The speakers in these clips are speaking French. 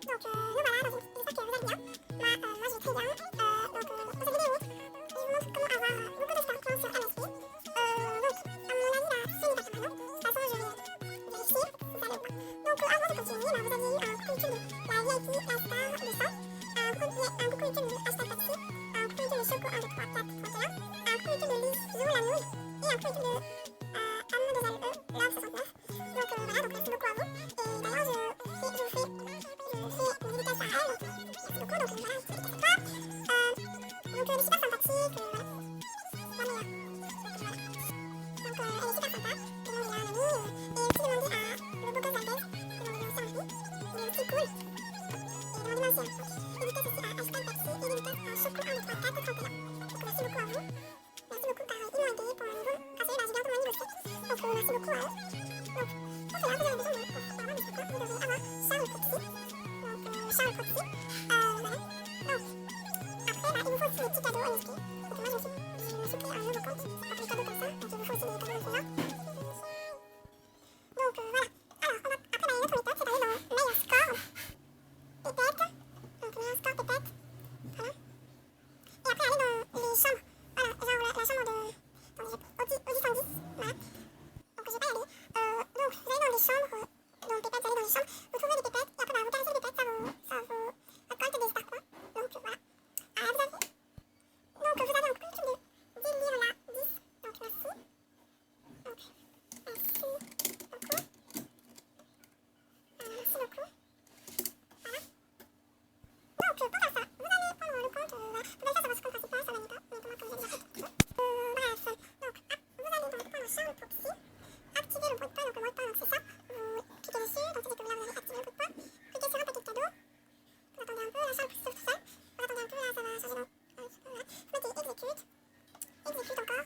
Donc, nous voilà dans une... J'espère que vous allez bien. Moi je vais très bien. Donc, dans cette vidéo, je vous montre comment avoir beaucoup de startpoints sur LSP. Donc, à mon avis, là, c'est nickel maintenant. De toute façon, je vais vérifier si ça allait ou pas. Donc, avant de continuer, vous aviez eu un coucou YouTube de la VIP, la star de 100, un coucou YouTube de hashtag taxi, un coucou YouTube de Choco 1, 2, 3, 4, 31, un coucou YouTube de Lise, Zou, la Nouille, et un coucou YouTube de Anne2LE, Love 69. Donc, voilà, donc merci beaucoup à vous. Et d'ailleurs, je vous fais une dédicace à elle. Merci beaucoup, donc voilà, une petite dédicace à toi. Donc, elle est super sympathique, voilà. La meilleure. Donc, voilà. Donc, elle est super sympa. Demandez à un ami. Et aussi demandez à le beau gosse d'Albez. Demandez aussi à Marie. Il est aussi cool. Et demandez-moi aussi. Dédicace aussi à hashtag taxi et dédicace à Choco 1, 2, 3, 4, 31. Donc, merci beaucoup à vous. Merci beaucoup par ils m'ont aidé pour mon niveau. Ah, c'est vrai, j'ai bientôt mon niveau 7. Donc, merci beaucoup à eux. Donc, pour cela, vous avez besoin de avoir des photos. Vous devez avoir Charles Proxy. Donc, Charles Proxy. Voilà. Donc, après, il vous faut aussi des petits cadeaux NSP. Donc, moi, je me suis créé un nouveau compte pour les cadeaux comme ça. Donc, il vous faut aussi des cadeaux NSP là. Donc, voilà. Alors, on va, après, notre méthode, c'est d'aller dans meilleur score. Pépette. Donc, meilleur score, pépette. Voilà. Et après, aller dans les chambres. Voilà, genre la chambre de... Attendez, Audi 110. Voilà. Donc, je vais pas y aller. Donc, vous allez dans les chambres. Donc, pépette, vous allez dans les chambres. Vous trouvez des pépettes. Et après, vous caressez les pépettes. Ça vous récolte des stars, quoi. Donc, voilà. Vous avez... Donc, vous avez un couple de délire là. 10. Donc, merci. Donc, merci beaucoup. Merci beaucoup. Voilà. Donc, pour faire ça, vous allez prendre le compte. Voilà. Vous allez faire sur votre compte principal, ça va pas. Mais pour moi, comme j'ai déjà fait. Bref. Donc, vous allez donc prendre Charles Proxy. Activer le bruit de pas. Donc, le bruit de pas, donc c'est ça. Vous cliquez dessus. Donc, c'est que là, vous allez activer le bruit de pas. Cliquez sur un paquet de cadeaux. Vous attendez un peu. Là, Charles Proxy s'ouvre tout seul. Vous attendez un peu. Là, ça va changer dans... Voilà. Vous mettez exécute. Exécute encore.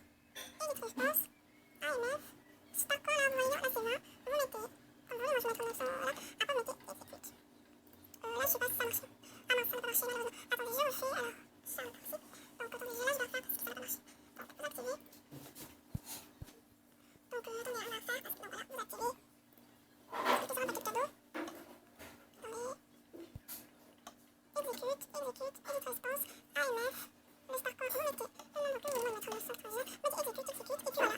Edit response. AMF. Start quoi là, vous voyez, là c'est 20. Vous mettez. Comme vous voulez, moi je vais mettre 900. Voilà. Après vous mettez exécute. Là je sais pas si ça marche. Ah non, ça n'a pas marché malheureusement. Attendez, je refais. Alors, Charles Proxy. Donc attendez, là je dois faire parce que ça n'a pas marché. Donc vous activez. Donc attendez, on va faire parce que donc voilà, vous activez. Cliquez sur un paquet de cadeaux. Attendez. Exécute, edit response, AMF, le start quoi, vous mettez le nom de le nom de votre 900, vous mettez exécute, et puis voilà.